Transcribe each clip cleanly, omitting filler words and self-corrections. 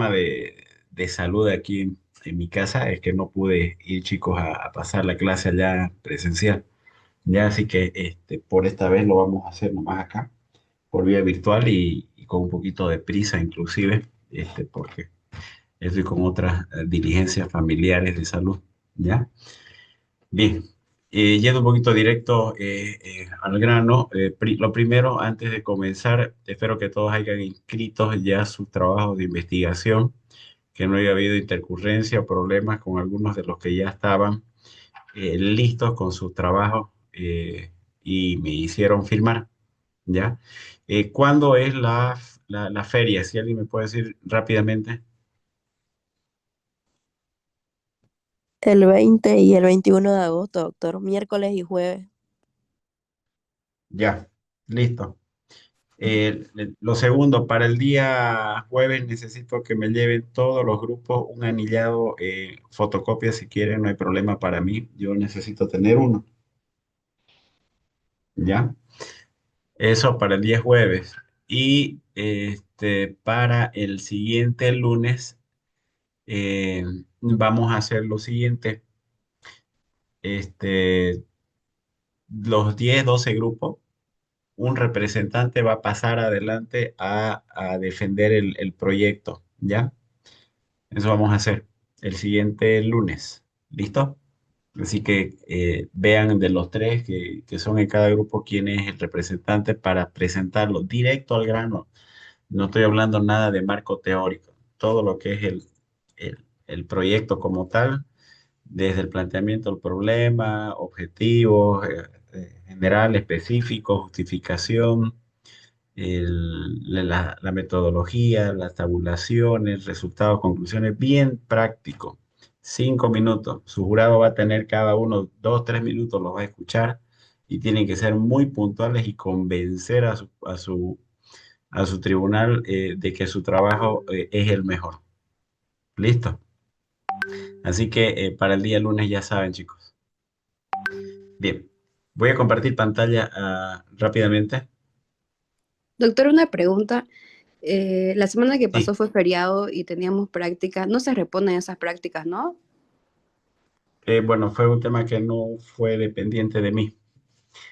tema de salud aquí en mi casa es que no pude ir, chicos, a pasar la clase allá presencial. Ya, así que por esta vez lo vamos a hacer nomás acá, por vía virtual y con un poquito de prisa inclusive, porque estoy con otras diligencias familiares de salud. ¿Ya? Bien, yendo un poquito directo al grano, lo primero, antes de comenzar, espero que todos hayan inscrito ya sus trabajos de investigación, que no haya habido intercurrencia o problemas con algunos de los que ya estaban listos con sus trabajos y me hicieron firmar, ¿ya? ¿Cuándo es la feria? Si alguien me puede decir rápidamente. El 20 y el 21 de agosto, doctor, miércoles y jueves. Ya, listo. Lo segundo, para el día jueves necesito que me lleven todos los grupos un anillado, fotocopia si quieren, no hay problema para mí. Yo necesito tener uno, ¿ya? Eso para el día jueves. Y para el siguiente lunes vamos a hacer lo siguiente. Este, los 10 12 grupos, un representante va a pasar adelante a defender el proyecto, ¿ya? Eso vamos a hacer el siguiente lunes. ¿Listo? Así que vean de los tres que son en cada grupo quién es el representante para presentarlo directo al grano. No estoy hablando nada de marco teórico. Todo lo que es el proyecto como tal, desde el planteamiento del problema, objetivos, general, específico, justificación, la metodología, las tabulaciones, resultados, conclusiones, bien práctico. 5 minutos. Su jurado va a tener cada uno 2, 3 minutos, los va a escuchar y tienen que ser muy puntuales y convencer a su tribunal de que su trabajo es el mejor. ¿Listo? Así que para el día lunes ya saben, chicos. Bien, voy a compartir pantalla rápidamente. Doctor, una pregunta. La semana que Sí, pasó fue feriado y teníamos prácticas. No se reponen esas prácticas, ¿no? bueno, fue un tema que no fue dependiente de mí.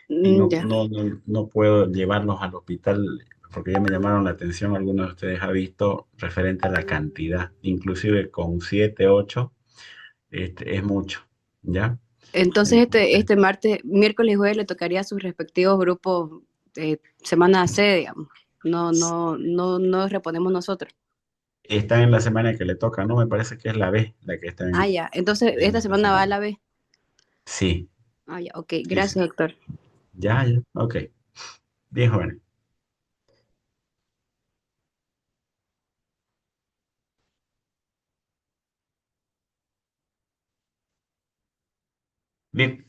Y Mm, no, ya. no, no, no puedo llevarlos al hospital porque ya me llamaron la atención, algunos de ustedes han visto referente a la cantidad, inclusive con 7 8 es mucho, ¿ya? Entonces Entonces, este martes, miércoles y jueves le tocaría a sus respectivos grupos semana C, digamos. No reponemos nosotros. están en la semana que le toca, ¿no? Me parece que es la B la que está Ah, ya. Entonces en esta esta semana va a semana. la B. Sí, Ah, ya. Ok, sí, sí. gracias, doctor. Ya, ya, ok. Bien, jóvenes. Bien,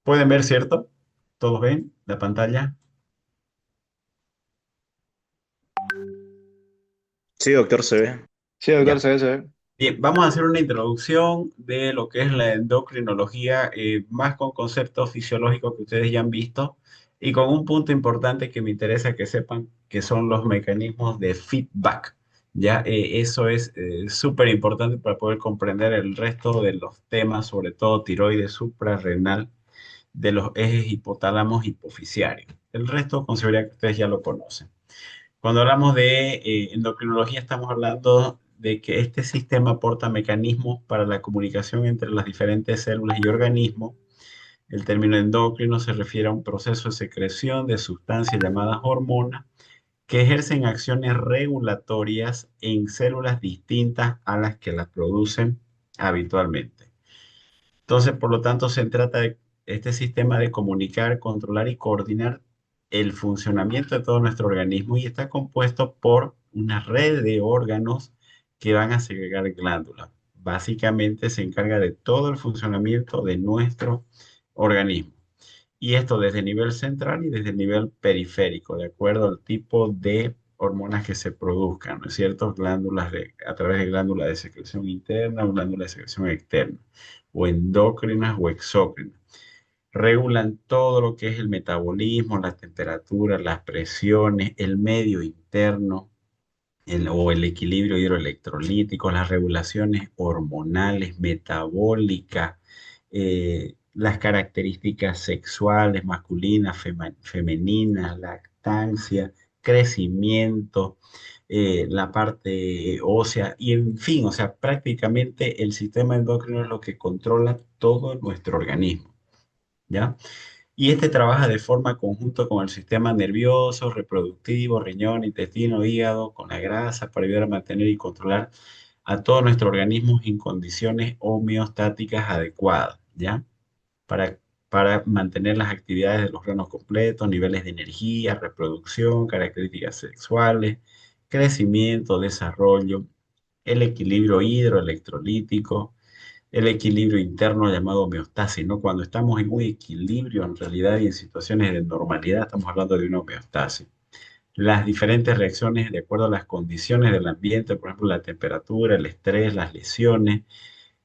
pueden ver, ¿cierto? ¿Todos ven la pantalla? Sí, doctor, se ve. Sí, doctor, Ya. se ve. Bien, vamos a hacer una introducción de lo que es la endocrinología, más con conceptos fisiológicos que ustedes ya han visto y con un punto importante que me interesa que sepan, que son los mecanismos de feedback. Ya, eso es súper importante para poder comprender el resto de los temas, sobre todo tiroides suprarrenal, de los ejes hipotálamos hipofisiarios. El resto, con seguridad que ustedes ya lo conocen. Cuando hablamos de endocrinología, estamos hablando de que este sistema aporta mecanismos para la comunicación entre las diferentes células y organismos. El término endocrino se refiere a un proceso de secreción de sustancias llamadas hormonas que ejercen acciones regulatorias en células distintas a las que las producen habitualmente. Entonces, por lo tanto, se trata de este sistema de comunicar, controlar y coordinar el funcionamiento de todo nuestro organismo y está compuesto por una red de órganos que van a segregar glándulas. Básicamente se encarga de todo el funcionamiento de nuestro organismo. Y esto desde el nivel central y desde el nivel periférico, de acuerdo al tipo de hormonas que se produzcan, ¿no es cierto? A través de glándulas de secreción interna o glándulas de secreción externa, o endócrinas o exócrinas. Regulan todo lo que es el metabolismo, las temperaturas, las presiones, el medio interno, o el equilibrio hidroelectrolítico, las regulaciones hormonales, metabólicas, las características sexuales, masculinas, femeninas, lactancia, crecimiento, la parte ósea y en fin, o sea, prácticamente el sistema endocrino es lo que controla todo nuestro organismo, ¿ya? Y este trabaja de forma conjunta con el sistema nervioso, reproductivo, riñón, intestino, hígado, con la grasa, para ayudar a mantener y controlar a todo nuestro organismo en condiciones homeostáticas adecuadas, ¿ya? Para, para mantener las actividades de los órganos completos, niveles de energía, reproducción, características sexuales, crecimiento, desarrollo, el equilibrio hidroelectrolítico, el equilibrio interno llamado homeostasis, ¿no? Cuando estamos en un equilibrio en realidad y en situaciones de normalidad, estamos hablando de una homeostasis. Las diferentes reacciones de acuerdo a las condiciones del ambiente, por ejemplo, la temperatura, el estrés, las lesiones,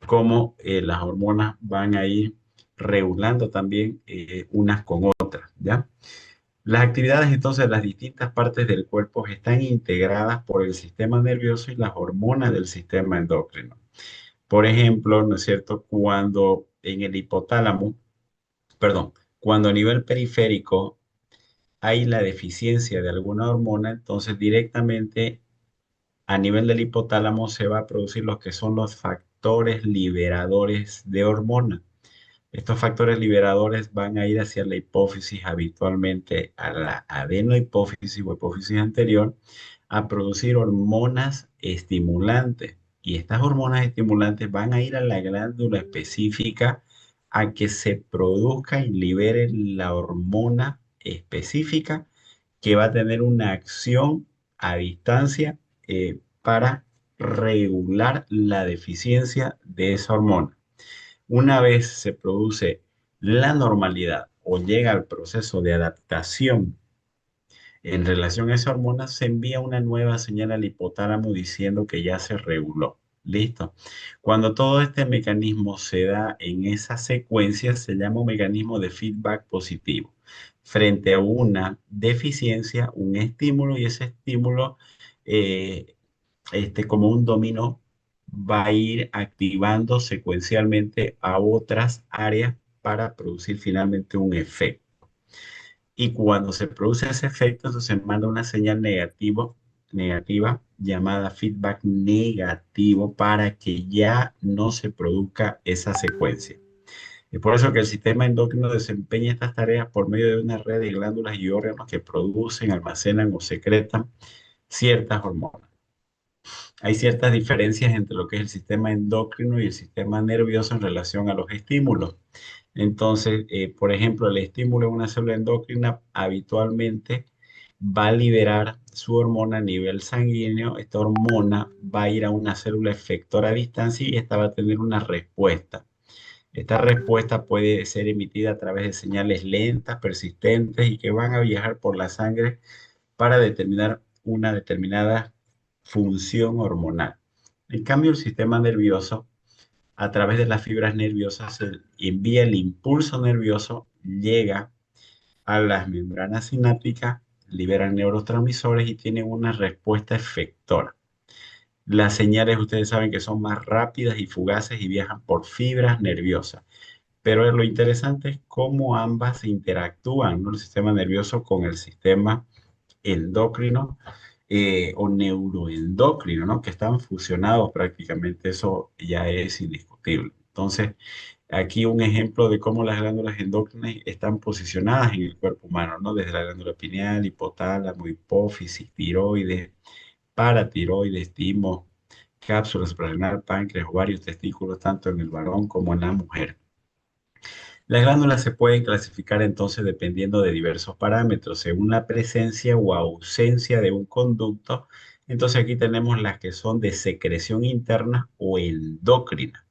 cómo las hormonas van a ir regulando también unas con otras, ¿ya? Las actividades entonces de las distintas partes del cuerpo están integradas por el sistema nervioso y las hormonas del sistema endocrino. Por ejemplo, ¿no es cierto? Cuando en el hipotálamo, perdón, cuando a nivel periférico hay la deficiencia de alguna hormona, entonces directamente a nivel del hipotálamo se va a producir los que son los factores liberadores de hormona. Estos factores liberadores van a ir hacia la hipófisis habitualmente, a la adenohipófisis o hipófisis anterior, a producir hormonas estimulantes. Y estas hormonas estimulantes van a ir a la glándula específica a que se produzca y libere la hormona específica que va a tener una acción a distancia para regular la deficiencia de esa hormona. Una vez se produce la normalidad o llega al proceso de adaptación en relación a esa hormona, se envía una nueva señal al hipotálamo diciendo que ya se reguló. ¿Listo? Cuando todo este mecanismo se da en esa secuencia, se llama un mecanismo de feedback positivo. Frente a una deficiencia, un estímulo y ese estímulo eh, como un dominó, va a ir activando secuencialmente a otras áreas para producir finalmente un efecto. Y cuando se produce ese efecto, entonces se manda una señal negativa llamada feedback negativo para que ya no se produzca esa secuencia. Es por eso que el sistema endocrino desempeña estas tareas por medio de una red de glándulas y órganos que producen, almacenan o secretan ciertas hormonas. Hay ciertas diferencias entre lo que es el sistema endocrino y el sistema nervioso en relación a los estímulos. Entonces, por ejemplo, el estímulo en una célula endocrina habitualmente va a liberar su hormona a nivel sanguíneo. Esta hormona va a ir a una célula efectora a distancia y esta va a tener una respuesta. Esta respuesta puede ser emitida a través de señales lentas, persistentes y que van a viajar por la sangre para determinar una determinada función hormonal. En cambio, el sistema nervioso, a través de las fibras nerviosas, se envía el impulso nervioso, llega a las membranas sinápticas, libera neurotransmisores y tiene una respuesta efectora. Las señales, ustedes saben que son más rápidas y fugaces y viajan por fibras nerviosas. Pero lo interesante es cómo ambas interactúan, ¿no? El sistema nervioso con el sistema endocrino o neuroendocrino, ¿no? Que están fusionados prácticamente, eso ya es indiscutible. Entonces, aquí un ejemplo de cómo las glándulas endocrinas están posicionadas en el cuerpo humano, ¿no? Desde la glándula pineal, hipotálamo, hipófisis, tiroides, paratiroides, timo, cápsula suprarrenal, páncreas, ovarios, testículos, tanto en el varón como en la mujer. Las glándulas se pueden clasificar entonces dependiendo de diversos parámetros, según la presencia o ausencia de un conducto. Entonces aquí tenemos las que son de secreción interna o endócrina.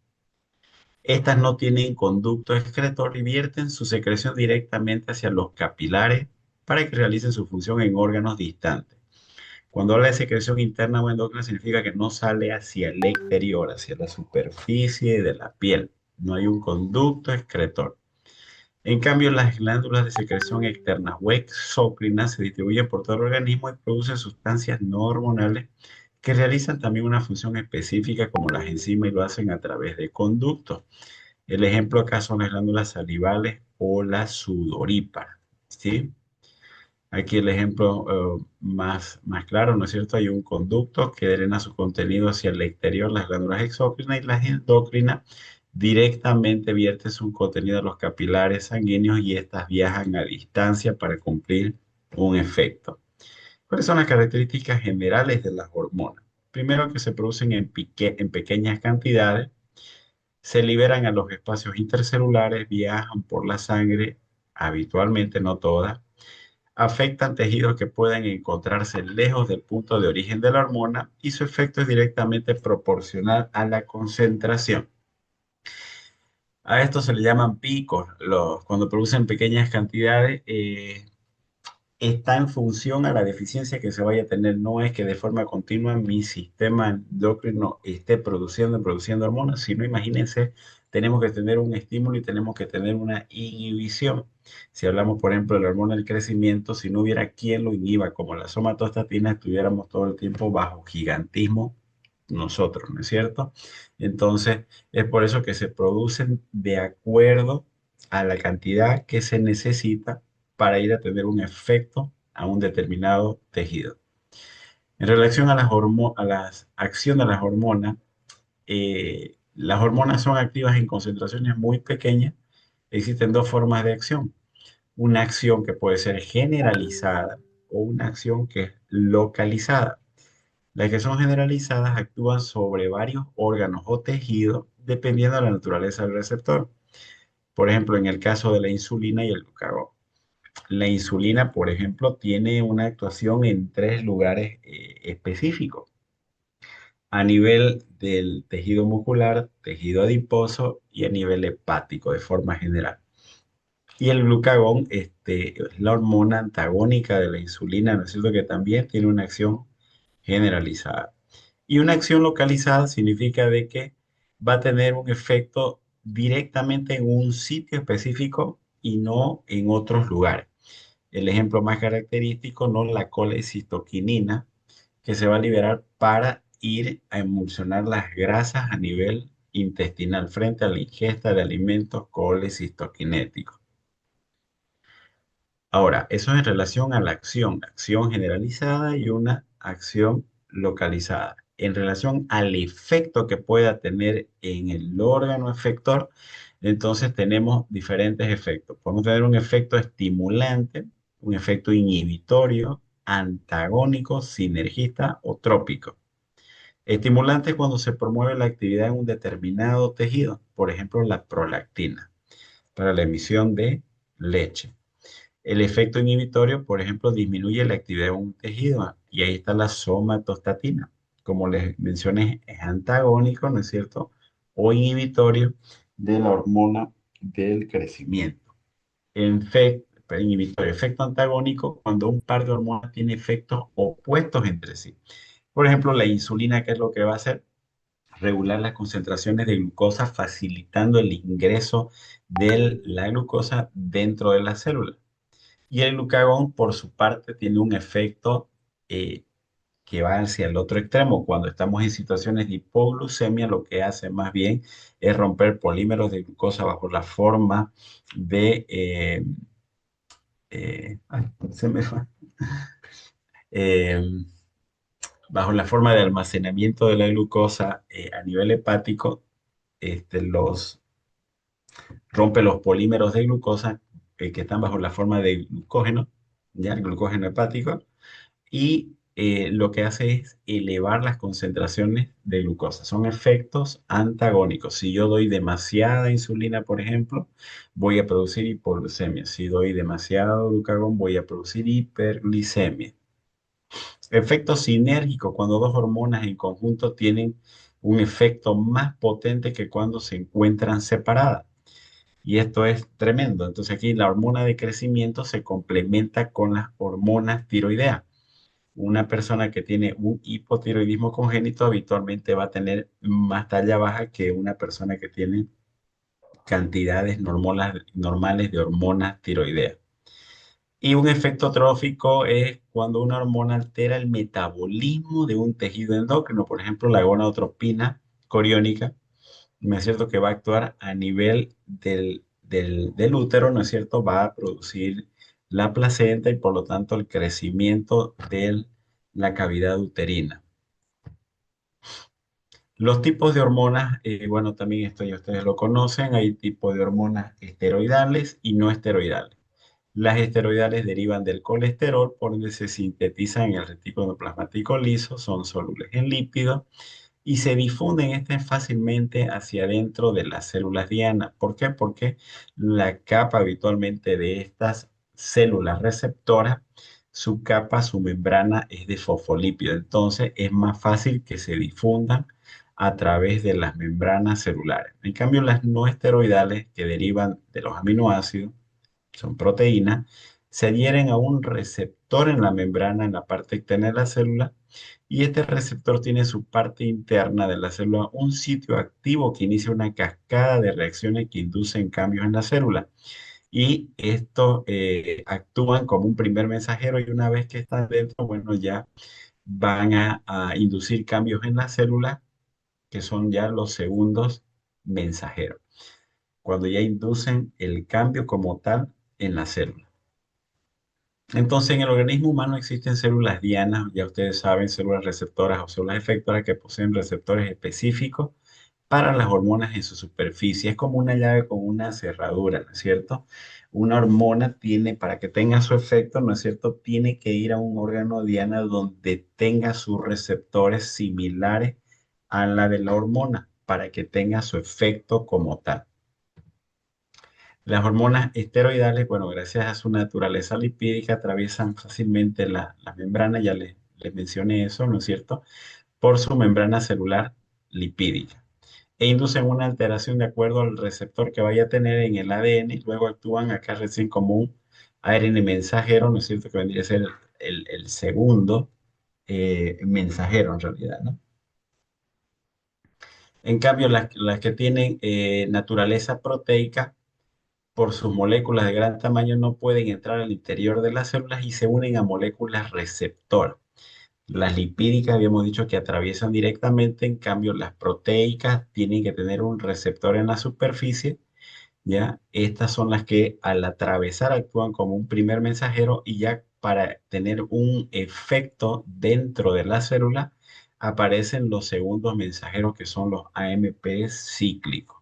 Estas no tienen conducto excretor y vierten su secreción directamente hacia los capilares para que realicen su función en órganos distantes. Cuando habla de secreción interna o endócrina significa que no sale hacia el exterior, hacia la superficie de la piel. No hay un conducto excretor. En cambio, las glándulas de secreción externas o exócrinas se distribuyen por todo el organismo y producen sustancias no hormonales que realizan también una función específica como las enzimas y lo hacen a través de conductos. El ejemplo acá son las glándulas salivales o las sudoríparas, ¿sí? Aquí el ejemplo más claro, ¿no es cierto? Hay un conducto que drena su contenido hacia el exterior, las glándulas exócrinas, y las endocrinas directamente vierte su contenido a los capilares sanguíneos y estas viajan a distancia para cumplir un efecto. ¿Cuáles son las características generales de las hormonas? Primero, que se producen en pequeñas cantidades, se liberan a los espacios intercelulares, viajan por la sangre, habitualmente, no todas, afectan tejidos que pueden encontrarse lejos del punto de origen de la hormona y su efecto es directamente proporcional a la concentración. A esto se le llaman picos, cuando producen pequeñas cantidades. Está en función a la deficiencia que se vaya a tener. No es que de forma continua mi sistema endocrino esté produciendo hormonas, sino imagínense, tenemos que tener un estímulo y tenemos que tener una inhibición. Si hablamos, por ejemplo, de la hormona del crecimiento, si no hubiera quien lo inhiba, como la somatostatina, estuviéramos todo el tiempo bajo gigantismo nosotros, ¿no es cierto? Entonces, es por eso que se producen de acuerdo a la cantidad que se necesita para ir a tener un efecto a un determinado tejido. En relación a a las acciones de las hormonas son activas en concentraciones muy pequeñas. Existen dos formas de acción. Una acción que puede ser generalizada o una acción que es localizada. Las que son generalizadas actúan sobre varios órganos o tejidos dependiendo de la naturaleza del receptor. Por ejemplo, en el caso de la insulina y el glucagón. La insulina, por ejemplo, tiene una actuación en tres lugares específicos. A nivel del tejido muscular, tejido adiposo y a nivel hepático de forma general. Y el glucagón, es la hormona antagónica de la insulina, ¿no es cierto? Que también tiene una acción generalizada. Y una acción localizada significa de que va a tener un efecto directamente en un sitio específico y no en otros lugares. El ejemplo más característico, ¿no? La colecistoquinina, que se va a liberar para ir a emulsionar las grasas a nivel intestinal frente a la ingesta de alimentos colecistoquinéticos. Ahora, eso en relación a la acción generalizada y una acción localizada. En relación al efecto que pueda tener en el órgano efector, entonces tenemos diferentes efectos. Podemos tener un efecto estimulante, un efecto inhibitorio, antagónico, sinergista o trópico. Estimulante es cuando se promueve la actividad en un determinado tejido, por ejemplo, la prolactina, para la emisión de leche. El efecto inhibitorio, por ejemplo, disminuye la actividad de un tejido y ahí está la somatostatina. Como les mencioné, es antagónico, ¿no es cierto? O inhibitorio de la hormona del crecimiento. Inhibitorio, efecto antagónico, cuando un par de hormonas tiene efectos opuestos entre sí. Por ejemplo, la insulina, ¿qué es lo que va a hacer? Regular las concentraciones de glucosa, facilitando el ingreso de la glucosa dentro de la célula. Y el glucagón, por su parte, tiene un efecto eh, que va hacia el otro extremo. Cuando estamos en situaciones de hipoglucemia, lo que hace más bien es romper polímeros de glucosa bajo la forma de... ay, se me fue. Eh, bajo la forma de almacenamiento de la glucosa a nivel hepático, los rompe los polímeros de glucosa que están bajo la forma de glucógeno, ya el glucógeno hepático, y lo que hace es elevar las concentraciones de glucosa. Son efectos antagónicos. Si yo doy demasiada insulina, por ejemplo, voy a producir hipoglucemia. Si doy demasiado glucagón, voy a producir hiperglicemia. Efecto sinérgico, cuando dos hormonas en conjunto tienen un efecto más potente que cuando se encuentran separadas. Y esto es tremendo. Entonces aquí la hormona de crecimiento se complementa con las hormonas tiroideas. Una persona que tiene un hipotiroidismo congénito habitualmente va a tener más talla baja que una persona que tiene cantidades normales de hormonas tiroideas. Y un efecto trófico es cuando una hormona altera el metabolismo de un tejido endocrino, por ejemplo, la gonadotropina coriónica, ¿no es cierto? Que va a actuar a nivel del útero, ¿no es cierto? Va a producir la placenta y por lo tanto el crecimiento de la cavidad uterina. Los tipos de hormonas, bueno, también esto ya ustedes lo conocen, hay tipos de hormonas esteroidales y no esteroidales. Las esteroidales derivan del colesterol, por donde se sintetizan en el retículo plasmático liso, son solubles en lípidos y se difunden fácilmente hacia adentro de las células diana. ¿Por qué? Porque la capa habitualmente de estas células receptoras, su capa, su membrana es de fosfolípido. Entonces es más fácil que se difundan a través de las membranas celulares. En cambio, las no esteroidales que derivan de los aminoácidos, son proteínas, se adhieren a un receptor en la membrana, en la parte externa de la célula, y este receptor tiene su parte interna de la célula, un sitio activo que inicia una cascada de reacciones que inducen cambios en la célula. Y estos actúan como un primer mensajero y una vez que están dentro, bueno, ya van a inducir cambios en la célula que son ya los segundos mensajeros, cuando ya inducen el cambio como tal en la célula. Entonces, en el organismo humano existen células dianas, ya ustedes saben, células receptoras o células efectoras que poseen receptores específicos para las hormonas en su superficie. Es como una llave con una cerradura, ¿no es cierto? Una hormona tiene, para que tenga su efecto, ¿no es cierto? Tiene que ir a un órgano diana donde tenga sus receptores similares a la de la hormona para que tenga su efecto como tal. Las hormonas esteroidales, bueno, gracias a su naturaleza lipídica, atraviesan fácilmente la membrana, ya les mencioné eso, ¿no es cierto? Por su membrana celular lipídica e inducen una alteración de acuerdo al receptor que vaya a tener en el ADN y luego actúan acá recién como un ARN mensajero, ¿no es cierto? Que vendría a ser el segundo mensajero en realidad, ¿no? En cambio, las que tienen naturaleza proteica, por sus moléculas de gran tamaño, no pueden entrar al interior de las células y se unen a moléculas receptoras. Las lipídicas habíamos dicho que atraviesan directamente, en cambio las proteicas tienen que tener un receptor en la superficie, ¿ya? Estas son las que al atravesar actúan como un primer mensajero y ya para tener un efecto dentro de la célula aparecen los segundos mensajeros que son los AMP cíclicos.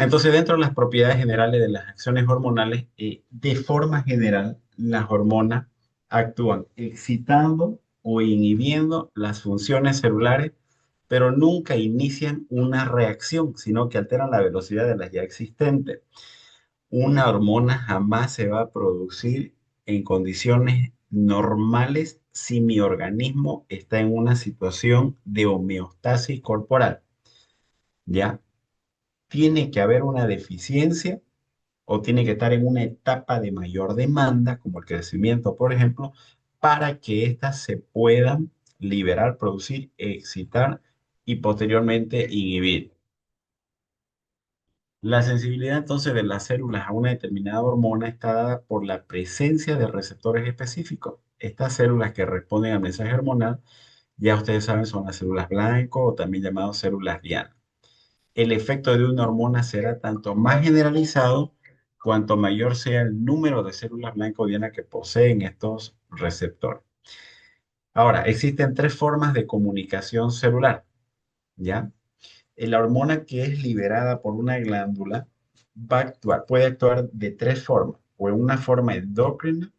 Entonces, dentro de las propiedades generales de las acciones hormonales, de forma general, las hormonas actúan excitando o inhibiendo las funciones celulares, pero nunca inician una reacción, sino que alteran la velocidad de las ya existentes. Una hormona jamás se va a producir en condiciones normales si mi organismo está en una situación de homeostasis corporal, ¿ya? Tiene que haber una deficiencia o tiene que estar en una etapa de mayor demanda, como el crecimiento, por ejemplo, para que éstas se puedan liberar, producir, excitar y posteriormente inhibir. La sensibilidad entonces de las células a una determinada hormona está dada por la presencia de receptores específicos. Estas células que responden al mensaje hormonal, ya ustedes saben, son las células blanco o también llamadas células diana. El efecto de una hormona será tanto más generalizado cuanto mayor sea el número de células blanco diana que poseen estos receptores. Ahora, existen tres formas de comunicación celular, ¿ya? La hormona que es liberada por una glándula puede actuar de tres formas, o en una forma endocrina.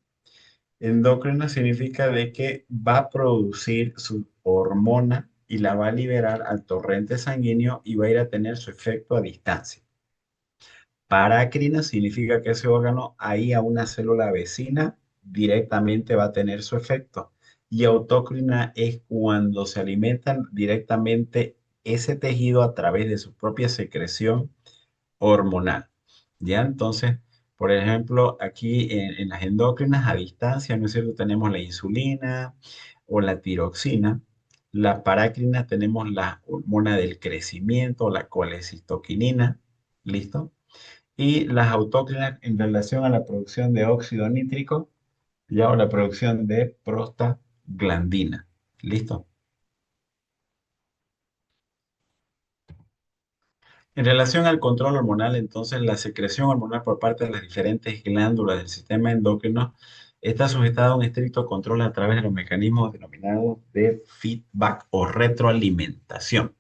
Endocrina significa de que va a producir su hormona y la va a liberar al torrente sanguíneo y va a ir a tener su efecto a distancia. Parácrina significa que ese órgano ahí a una célula vecina directamente va a tener su efecto. Y autócrina es cuando se alimentan directamente ese tejido a través de su propia secreción hormonal. ¿Ya? Entonces, por ejemplo, aquí en las endócrinas a distancia, ¿no es cierto? Tenemos la insulina o la tiroxina. La parácrina tenemos la hormona del crecimiento, la colecistoquinina. ¿Listo? Y las autócrinas en relación a la producción de óxido nítrico, ya o la producción de prostaglandina. ¿Listo? En relación al control hormonal, entonces la secreción hormonal por parte de las diferentes glándulas del sistema endocrino está sujetada a un estricto control a través de los mecanismos denominados de feedback o retroalimentación.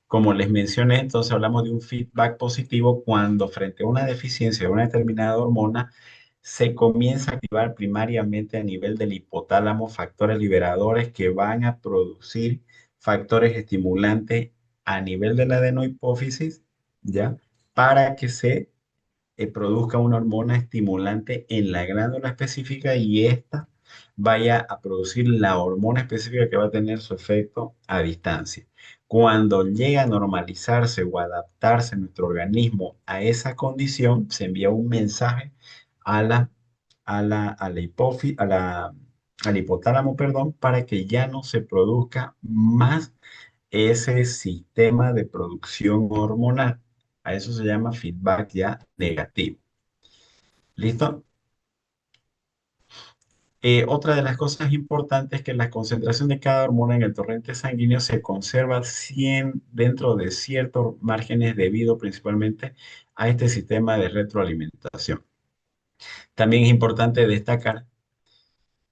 Como les mencioné, entonces hablamos de un feedback positivo cuando frente a una deficiencia de una determinada hormona se comienza a activar primariamente a nivel del hipotálamo factores liberadores que van a producir factores estimulantes a nivel de la adenohipófisis, ¿ya? Para que se produzca una hormona estimulante en la glándula específica y ésta vaya a producir la hormona específica que va a tener su efecto a distancia. Cuando llega a normalizarse o adaptarse nuestro organismo a esa condición, se envía un mensaje a al hipotálamo, perdón, para que ya no se produzca más ese sistema de producción hormonal. A eso se llama feedback ya negativo. ¿Listo? Otra de las cosas importantes es que la concentración de cada hormona en el torrente sanguíneo se conserva dentro de ciertos márgenes debido principalmente a este sistema de retroalimentación. También es importante destacar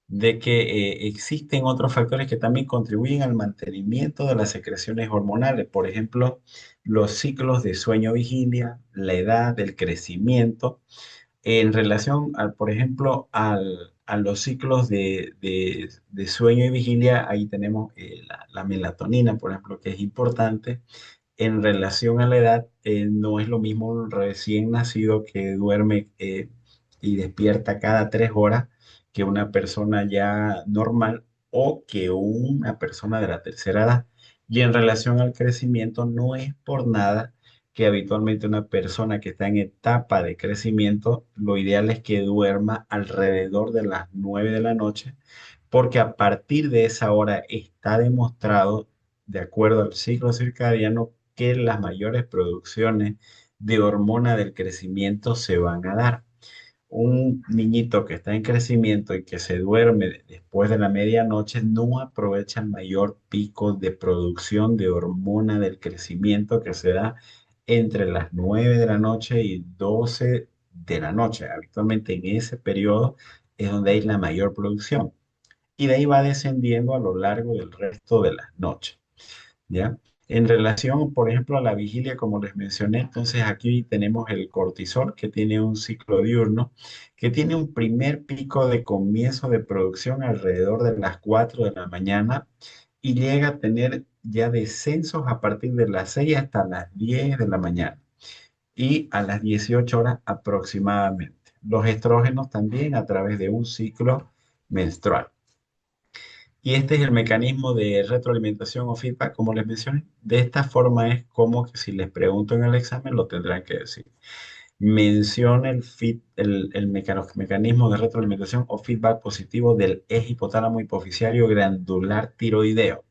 de que existen otros factores que también contribuyen al mantenimiento de las secreciones hormonales, por ejemplo, los ciclos de sueño-vigilia, la edad, el crecimiento en relación, por ejemplo, a los ciclos de sueño y vigilia, ahí tenemos la melatonina, por ejemplo, que es importante. En relación a la edad, no es lo mismo un recién nacido que duerme y despierta cada 3 horas que una persona ya normal o que una persona de la tercera edad. Y en relación al crecimiento, no es por nada que habitualmente una persona que está en etapa de crecimiento, lo ideal es que duerma alrededor de las 9 de la noche, porque a partir de esa hora está demostrado, de acuerdo al ciclo circadiano, que las mayores producciones de hormona del crecimiento se van a dar. Un niñito que está en crecimiento y que se duerme después de la medianoche no aprovecha el mayor pico de producción de hormona del crecimiento que se da entre las 9 de la noche y 12 de la noche. Habitualmente en ese periodo es donde hay la mayor producción. Y de ahí va descendiendo a lo largo del resto de las noches. ¿Ya? En relación, por ejemplo, a la vigilia, como les mencioné, entonces aquí tenemos el cortisol, que tiene un ciclo diurno, que tiene un primer pico de comienzo de producción alrededor de las 4 de la mañana y llega a tener ya descensos a partir de las 6 hasta las 10 de la mañana y a las 18 horas aproximadamente. Los estrógenos también a través de un ciclo menstrual. Y este es el mecanismo de retroalimentación o feedback, como les mencioné. De esta forma es como que si les pregunto en el examen lo tendrán que decir. Menciona el mecanismo de retroalimentación o feedback positivo del eje hipotálamo hipoficiario glandular tiroideo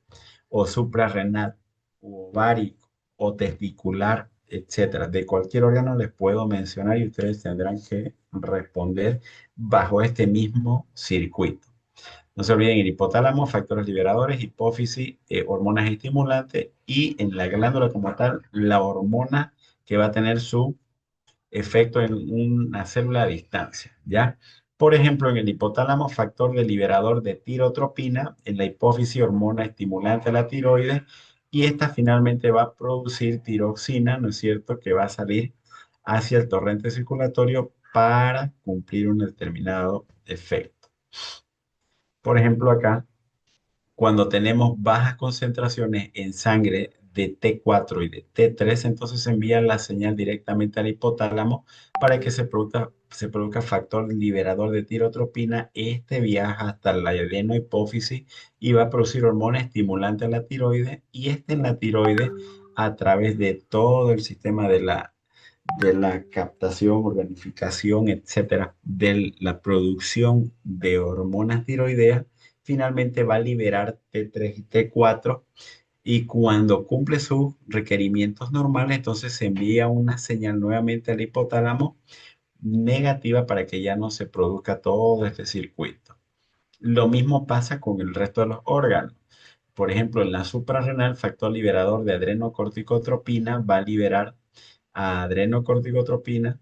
o suprarrenal, o ovárico o testicular, etcétera. De cualquier órgano les puedo mencionar y ustedes tendrán que responder bajo este mismo circuito. No se olviden el hipotálamo, factores liberadores, hipófisis, hormonas estimulantes y en la glándula como tal, la hormona que va a tener su efecto en una célula a distancia, ¿ya? Por ejemplo, en el hipotálamo, factor de liberador de tirotropina, en la hipófisis, hormona estimulante a la tiroides y esta finalmente va a producir tiroxina, ¿no es cierto?, que va a salir hacia el torrente circulatorio para cumplir un determinado efecto. Por ejemplo, acá cuando tenemos bajas concentraciones en sangre de T4 y de T3, entonces se envía la señal directamente al hipotálamo para que se produzca factor liberador de tirotropina. Este viaja hasta la adenohipófisis y va a producir hormona estimulante a la tiroides y este en la tiroides a través de todo el sistema de la captación, organificación, etcétera, de la producción de hormonas tiroideas finalmente va a liberar T3 y T4 Y cuando cumple sus requerimientos normales, entonces se envía una señal nuevamente al hipotálamo negativa para que ya no se produzca todo este circuito. Lo mismo pasa con el resto de los órganos. Por ejemplo, en la suprarrenal, el factor liberador de adrenocorticotropina va a liberar a adrenocorticotropina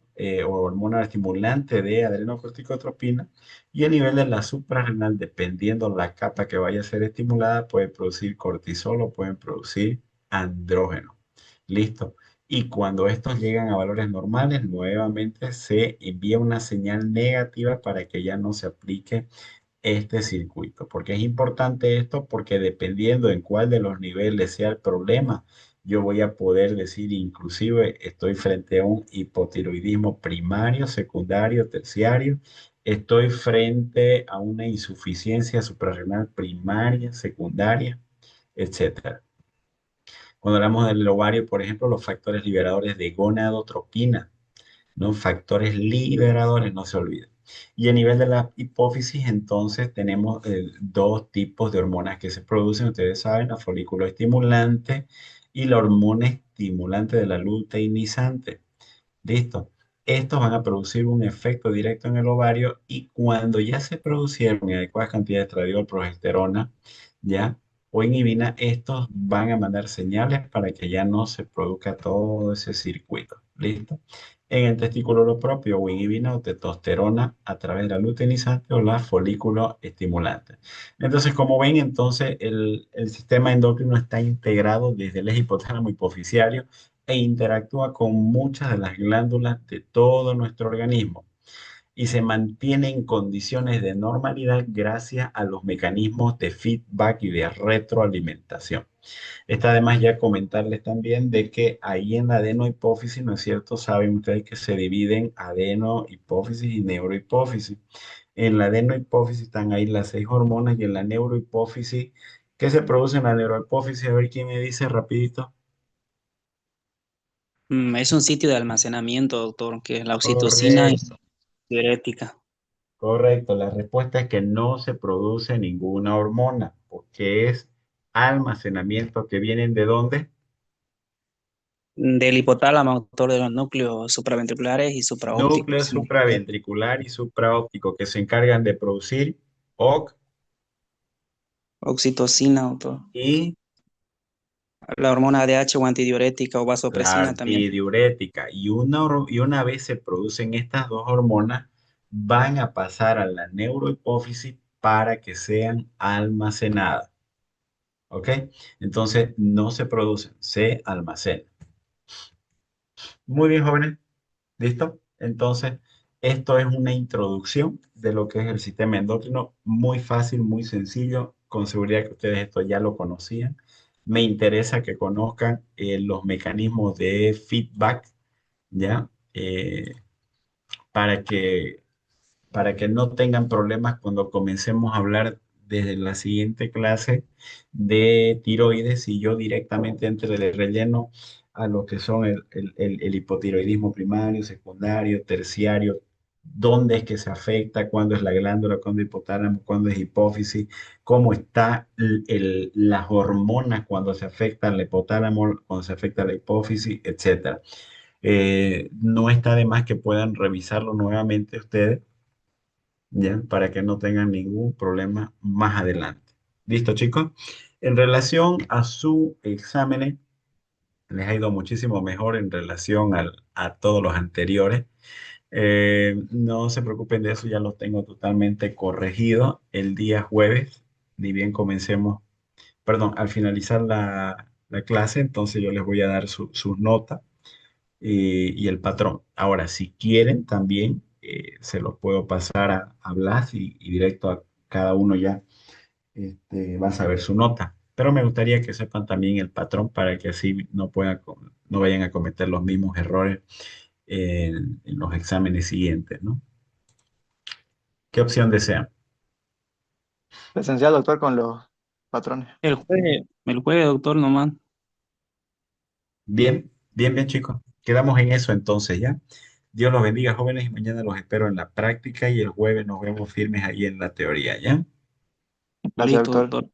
o hormona estimulante de adrenocorticotropina, y a nivel de la suprarrenal, dependiendo la capa que vaya a ser estimulada, puede producir cortisol o pueden producir andrógeno. Listo. Y cuando estos llegan a valores normales, nuevamente se envía una señal negativa para que ya no se aplique este circuito. ¿Por qué es importante esto? Porque dependiendo en cuál de los niveles sea el problema, yo voy a poder decir, inclusive estoy frente a un hipotiroidismo primario, secundario, terciario, estoy frente a una insuficiencia suprarrenal primaria, secundaria, etcétera. Cuando hablamos del ovario, por ejemplo, los factores liberadores de gonadotropina, ¿no? Factores liberadores, no se olviden. Y a nivel de la hipófisis, entonces tenemos dos tipos de hormonas que se producen, ustedes saben, la folículo estimulante y la hormona estimulante de la luteinizante. ¿Listo? Estos van a producir un efecto directo en el ovario, y cuando ya se producieron en adecuadas cantidades de estradiol, progesterona, ¿ya? O inhibina, estos van a mandar señales para que ya no se produzca todo ese circuito. ¿Listo? En el testículo lo propio, o inhibina o testosterona a través de la luteinizante o la folículo estimulante. Entonces, como ven, entonces el sistema endocrino está integrado desde el eje hipotálamo hipoficiario e interactúa con muchas de las glándulas de todo nuestro organismo, y se mantiene en condiciones de normalidad gracias a los mecanismos de feedback y de retroalimentación. Está además ya comentarles también de que ahí en la adenohipófisis, ¿no es cierto? Saben ustedes que se dividen adenohipófisis y neurohipófisis. En la adenohipófisis están ahí las 6 hormonas, y en la neurohipófisis, ¿qué se produce en la neurohipófisis? A ver quién me dice rapidito. Es un sitio de almacenamiento, doctor, que es la oxitocina y Correcto. diurética. Correcto, la respuesta es que no se produce ninguna hormona, porque es almacenamiento que vienen de dónde? Del hipotálamo, autor de los núcleos supraventriculares y Núcleo supraópticos. Si no me equivoco. supraventricular y supraóptico, que se encargan de producir OC Oxitocina, doctor. y La hormona ADH o antidiurética o la vasopresina también. antidiurética. Y una vez se producen estas dos hormonas, van a pasar a la neurohipófisis para que sean almacenadas. ¿Ok? Entonces no se producen, se almacenan. Muy bien, jóvenes. ¿Listo? Entonces, esto es una introducción de lo que es el sistema endocrino, muy fácil, muy sencillo. Con seguridad que ustedes esto ya lo conocían. Me interesa que conozcan los mecanismos de feedback, ¿ya? Para que no tengan problemas cuando comencemos a hablar desde la siguiente clase de tiroides, y yo directamente entre de relleno a lo que son el hipotiroidismo primario, secundario, terciario, dónde es que se afecta, cuándo es la glándula, cuándo es hipotálamo, cuándo es hipófisis, cómo está las hormonas cuando se afecta al hipotálamo, cuando se afecta la hipófisis, etcétera. No está de más que puedan revisarlo nuevamente ustedes, ¿ya? Para que no tengan ningún problema más adelante. ¿Listo, chicos? En relación a su examen, les ha ido muchísimo mejor en relación a todos los anteriores. No se preocupen de eso, ya los tengo totalmente corregidos el día jueves, ni bien comencemos, perdón, al finalizar la clase, entonces yo les voy a dar sus notas y el patrón. Ahora, si quieren, también se los puedo pasar a Blas, y directo a cada uno ya va a saber su nota. Pero me gustaría que sepan también el patrón para que así no vayan a cometer los mismos errores en los exámenes siguientes, ¿no? ¿Qué opción desean? Presencial, doctor, con los patrones. El jueves, doctor, nomás. Bien, bien, bien, chicos. Quedamos en eso entonces, ¿ya? Dios los bendiga, jóvenes, y mañana los espero en la práctica, y el jueves nos vemos firmes ahí en la teoría, ¿ya? Gracias, Listo, doctor. doctor.